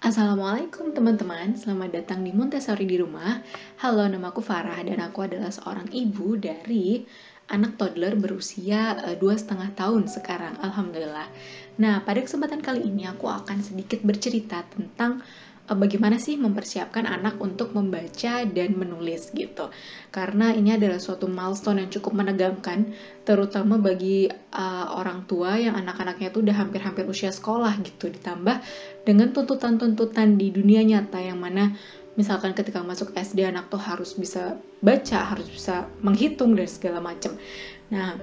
Assalamualaikum teman-teman, selamat datang di Montessori di rumah. Halo, nama aku Farah dan aku adalah seorang ibu dari anak toddler berusia 2,5 tahun sekarang, Alhamdulillah. Nah, pada kesempatan kali ini aku akan sedikit bercerita tentang bagaimana sih mempersiapkan anak untuk membaca dan menulis gitu. Karena ini adalah suatu milestone yang cukup menegangkan, terutama bagi orang tua yang anak-anaknya tuh udah hampir-hampir usia sekolah gitu, ditambah dengan tuntutan-tuntutan di dunia nyata yang mana misalkan ketika masuk SD anak tuh harus bisa baca, harus bisa menghitung dan segala macam. Nah,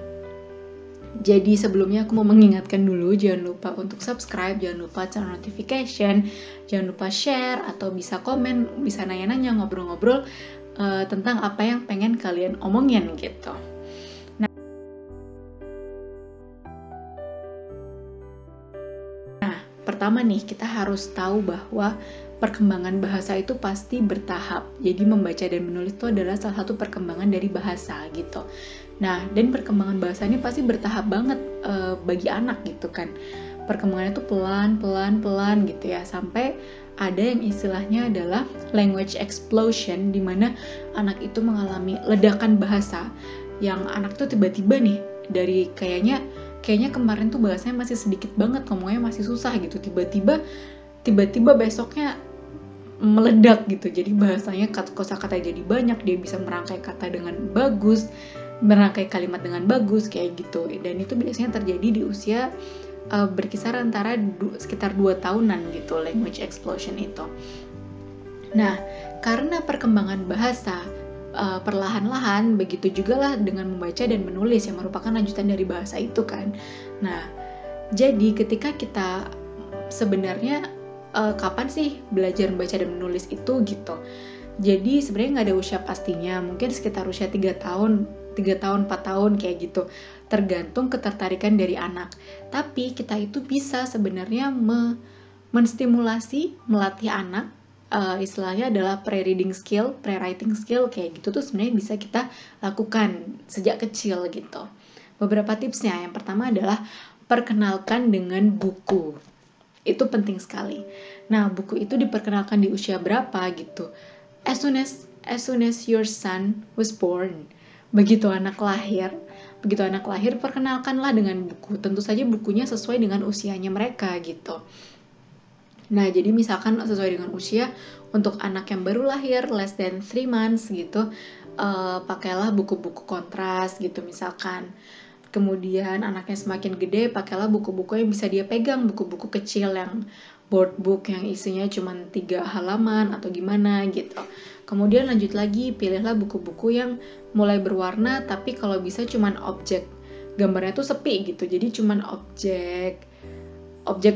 jadi sebelumnya aku mau mengingatkan dulu, jangan lupa untuk subscribe, jangan lupa turn notification, jangan lupa share, atau bisa komen, bisa nanya-nanya, ngobrol-ngobrol tentang apa yang pengen kalian omongin gitu. Nah, pertama nih, kita harus tahu bahwa perkembangan bahasa itu pasti bertahap. Jadi membaca dan menulis itu adalah salah satu perkembangan dari bahasa gitu. Nah, dan perkembangan bahasa ini pasti bertahap banget bagi anak gitu kan. Perkembangannya tuh pelan gitu ya, sampai ada yang istilahnya adalah language explosion, di mana anak itu mengalami ledakan bahasa yang anak tuh tiba-tiba nih dari kayaknya kemarin tuh bahasanya masih sedikit banget, ngomongnya masih susah gitu, tiba-tiba besoknya meledak gitu. Jadi bahasanya kosakata jadi banyak, dia bisa merangkai kata dengan bagus, merangkai kalimat dengan bagus kayak gitu. Dan itu biasanya terjadi di usia berkisar antara sekitar 2 tahunan gitu, language explosion itu. Nah, karena perkembangan bahasa perlahan-lahan, begitu juga lah dengan membaca dan menulis yang merupakan lanjutan dari bahasa itu kan. Nah, jadi ketika kita sebenarnya kapan sih belajar membaca dan menulis itu gitu. Jadi sebenarnya nggak ada usia pastinya, mungkin sekitar usia 3 tahun, 4 tahun kayak gitu. Tergantung ketertarikan dari anak. Tapi kita itu bisa sebenarnya menstimulasi, melatih anak, istilahnya adalah pre-reading skill, pre-writing skill kayak gitu tuh sebenarnya bisa kita lakukan sejak kecil gitu. Beberapa tipsnya, yang pertama adalah perkenalkan dengan buku. Itu penting sekali. Nah, buku itu diperkenalkan di usia berapa gitu? As soon as your son was born. Begitu anak lahir, perkenalkanlah dengan buku. Tentu saja bukunya sesuai dengan usianya mereka gitu. Nah, jadi misalkan sesuai dengan usia, untuk anak yang baru lahir, less than 3 months gitu, pakailah buku-buku kontras gitu misalkan. Kemudian anaknya semakin gede, pakailah buku-buku yang bisa dia pegang, buku-buku kecil yang board book yang isinya cuma 3 halaman atau gimana gitu. Kemudian lanjut lagi, pilihlah buku-buku yang mulai berwarna, tapi kalau bisa cuma objek. Gambarnya tuh sepi gitu, jadi cuma objek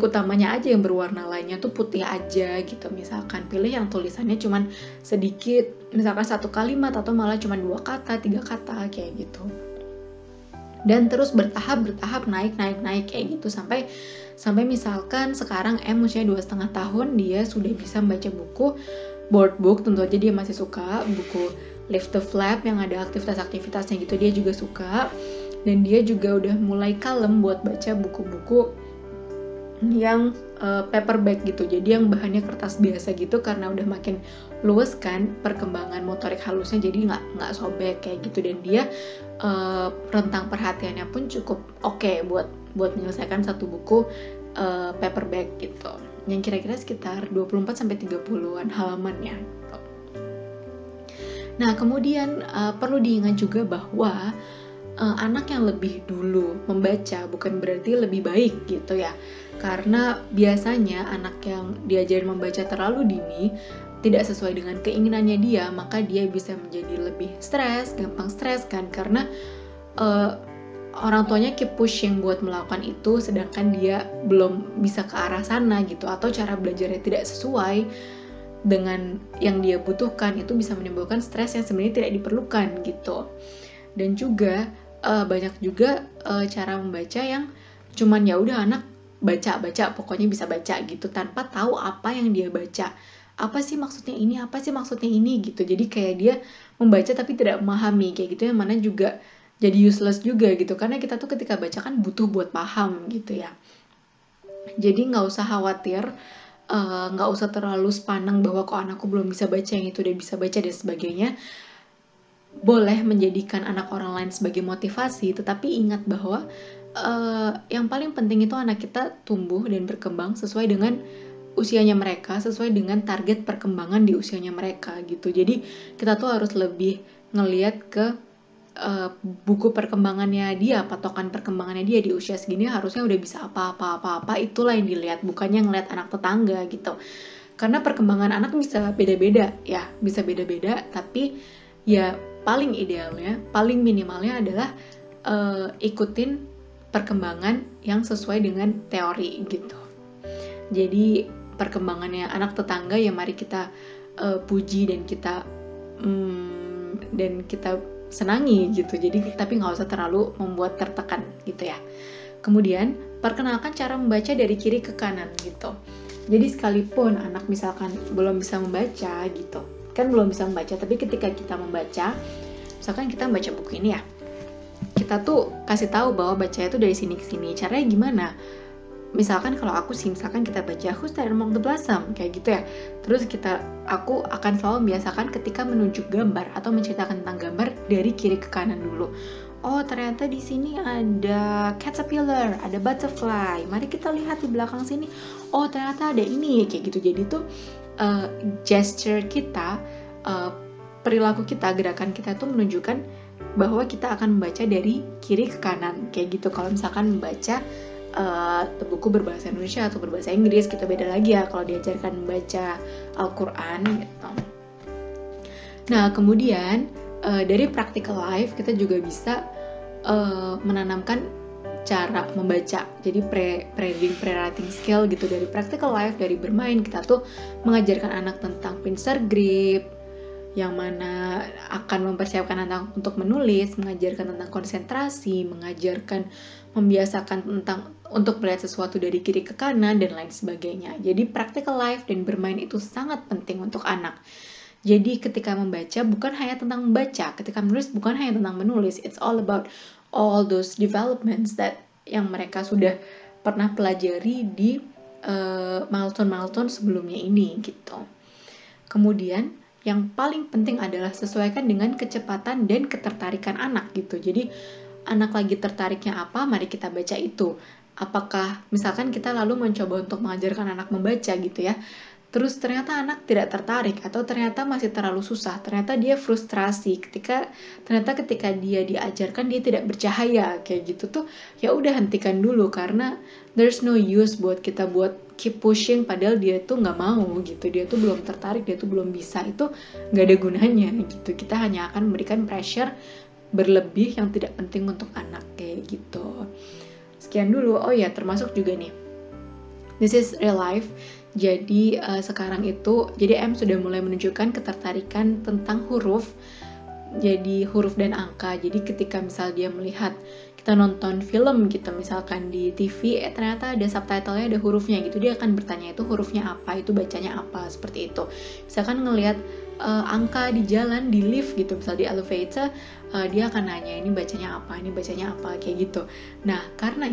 utamanya aja yang berwarna, lainnya tuh putih aja gitu. Misalkan pilih yang tulisannya cuman sedikit, misalkan 1 kalimat atau malah cuma 2 kata, 3 kata kayak gitu. Dan terus bertahap naik kayak gitu sampai misalkan sekarang usianya 2,5 tahun, dia sudah bisa membaca buku board book. Tentu aja dia masih suka buku Lift the Flap yang ada aktivitas-aktivitasnya gitu, dia juga suka. Dan dia juga udah mulai kalem buat baca buku-buku yang paperback gitu, jadi yang bahannya kertas biasa gitu, karena udah makin luas kan perkembangan motorik halusnya, jadi nggak sobek kayak gitu. Dan dia rentang perhatiannya pun cukup oke buat menyelesaikan satu buku paperback gitu, yang kira-kira sekitar 24-30an halamannya gitu. Nah, kemudian perlu diingat juga bahwa anak yang lebih dulu membaca bukan berarti lebih baik gitu ya. Karena biasanya anak yang diajarin membaca terlalu dini tidak sesuai dengan keinginannya dia, maka dia bisa menjadi lebih gampang stres kan, karena orang tuanya keep pushing buat melakukan itu, sedangkan dia belum bisa ke arah sana gitu, atau cara belajarnya tidak sesuai dengan yang dia butuhkan, itu bisa menimbulkan stres yang sebenarnya tidak diperlukan gitu. Dan juga banyak juga cara membaca yang cuman ya udah anak baca pokoknya bisa baca gitu, tanpa tahu apa yang dia baca, apa sih maksudnya ini gitu. Jadi kayak dia membaca tapi tidak memahami kayak gitu, yang mana juga jadi useless juga gitu, karena kita tuh ketika baca kan butuh buat paham gitu ya. Jadi nggak usah khawatir nggak usah terlalu sepaneng bahwa kok anakku belum bisa baca, yang itu udah bisa baca dan sebagainya. Boleh menjadikan anak orang lain sebagai motivasi, tetapi ingat bahwa yang paling penting itu anak kita tumbuh dan berkembang sesuai dengan usianya mereka, sesuai dengan target perkembangan di usianya mereka gitu. Jadi kita tuh harus lebih ngelihat ke buku perkembangannya dia, patokan perkembangannya dia di usia segini harusnya udah bisa apa-apa, itulah yang dilihat, bukannya ngelihat anak tetangga gitu. Karena perkembangan anak bisa beda-beda ya, bisa beda-beda, tapi ya paling idealnya, paling minimalnya adalah ikutin perkembangan yang sesuai dengan teori gitu. Jadi perkembangannya anak tetangga ya mari kita puji dan kita senangi gitu. Jadi tapi nggak usah terlalu membuat tertekan gitu ya. Kemudian perkenalkan cara membaca dari kiri ke kanan gitu. Jadi sekalipun anak misalkan belum bisa membaca gitu, kan belum bisa membaca, tapi ketika kita membaca, misalkan kita membaca buku ini ya, kita tuh kasih tahu bahwa bacanya tuh dari sini ke sini. Caranya gimana? Misalkan kalau aku sih, misalkan kita baca Who's There Among the Blossom kayak gitu ya. Terus aku akan selalu membiasakan ketika menunjuk gambar atau menceritakan tentang gambar dari kiri ke kanan dulu. Oh ternyata di sini ada caterpillar, ada butterfly. Mari kita lihat di belakang sini. Oh ternyata ada ini kayak gitu. Jadi tuh gesture kita, perilaku kita, gerakan kita tuh menunjukkan bahwa kita akan membaca dari kiri ke kanan kayak gitu. Kalau misalkan membaca buku berbahasa Indonesia atau berbahasa Inggris gitu beda lagi ya kalau diajarkan membaca Al-Quran gitu. Nah kemudian dari practical life kita juga bisa menanamkan cara membaca, jadi pre-reading, pre-writing skill gitu. Dari practical life, dari bermain, kita tuh mengajarkan anak tentang pincer grip, yang mana akan mempersiapkan anak untuk menulis, mengajarkan tentang konsentrasi, membiasakan tentang untuk melihat sesuatu dari kiri ke kanan, dan lain sebagainya. Jadi practical life dan bermain itu sangat penting untuk anak. Jadi ketika membaca bukan hanya tentang membaca, ketika menulis bukan hanya tentang menulis, it's all about all those developments that yang mereka sudah pernah pelajari di milestone-milestone sebelumnya ini gitu. Kemudian yang paling penting adalah sesuaikan dengan kecepatan dan ketertarikan anak gitu. Jadi anak lagi tertariknya apa, mari kita baca itu. Apakah misalkan kita lalu mencoba untuk mengajarkan anak membaca gitu ya, terus ternyata anak tidak tertarik atau ternyata masih terlalu susah, ternyata dia frustrasi ketika dia diajarkan dia tidak bercahaya kayak gitu tuh, ya udah hentikan dulu, karena there's no use buat kita keep pushing padahal dia tuh nggak mau gitu, dia tuh belum tertarik, dia tuh belum bisa, itu nggak ada gunanya gitu. Kita hanya akan memberikan pressure berlebih yang tidak penting untuk anak kayak gitu. Sekian dulu. Oh ya, termasuk juga nih, this is real life. Jadi sekarang itu, jadi M sudah mulai menunjukkan ketertarikan tentang huruf, jadi huruf dan angka. Jadi ketika misal dia melihat, kita nonton film gitu misalkan di TV, ternyata ada subtitlenya, ada hurufnya gitu, dia akan bertanya itu hurufnya apa, itu bacanya apa, seperti itu. Misalkan ngelihat angka di jalan, di lift gitu, misal di elevator, dia akan nanya ini bacanya apa, kayak gitu. Nah karena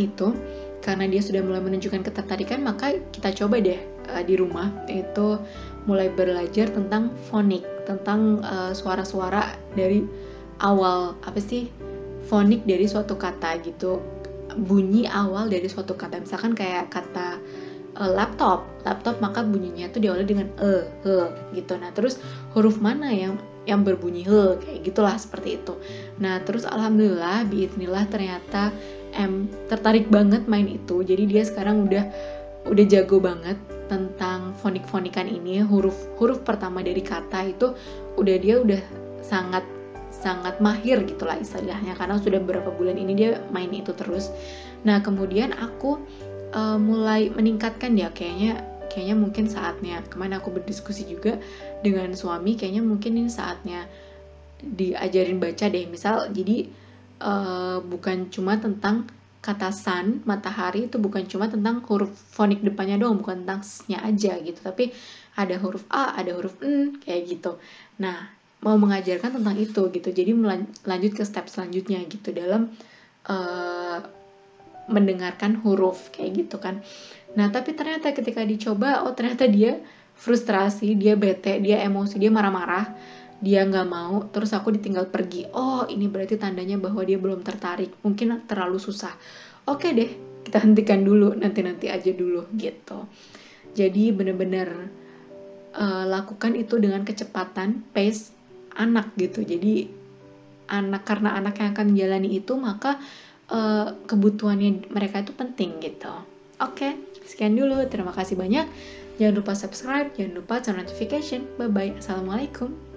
dia sudah mulai menunjukkan ketertarikan, maka kita coba deh di rumah itu mulai belajar tentang fonik, tentang suara-suara dari awal, fonik dari suatu kata gitu, bunyi awal dari suatu kata. Misalkan kayak kata laptop maka bunyinya tuh diawali dengan gitu. Nah terus huruf mana yang berbunyi kayak gitulah, seperti itu. Nah terus alhamdulillah biidznillah ternyata tertarik banget main itu. Jadi dia sekarang udah jago banget tentang fonik-fonikan ini, huruf pertama dari kata itu dia udah sangat mahir gitulah istilahnya, karena sudah beberapa bulan ini dia main itu terus. Nah kemudian aku mulai meningkatkan ya, kayaknya mungkin saatnya, kemarin aku berdiskusi juga dengan suami, kayaknya mungkin ini saatnya diajarin baca deh. Misal jadi bukan cuma tentang kata sun, matahari, itu bukan cuma tentang huruf fonik depannya doang, bukan tentang s-nya aja gitu, tapi ada huruf A, ada huruf N, kayak gitu. Nah mau mengajarkan tentang itu gitu, jadi lanjut ke step selanjutnya gitu dalam mendengarkan huruf kayak gitu kan. Nah, tapi ternyata ketika dicoba, oh ternyata dia frustrasi, dia bete, dia emosi, dia marah-marah, dia nggak mau, terus aku ditinggal pergi. Oh, ini berarti tandanya bahwa dia belum tertarik, mungkin terlalu susah. Oke deh, kita hentikan dulu, nanti-nanti aja dulu gitu. Jadi bener-bener lakukan itu dengan kecepatan, pace anak gitu. Jadi karena anak yang akan menjalani itu, maka kebutuhannya mereka itu penting gitu. Oke, sekian dulu. Terima kasih banyak. Jangan lupa subscribe, jangan lupa turn notification. Bye-bye. Assalamualaikum.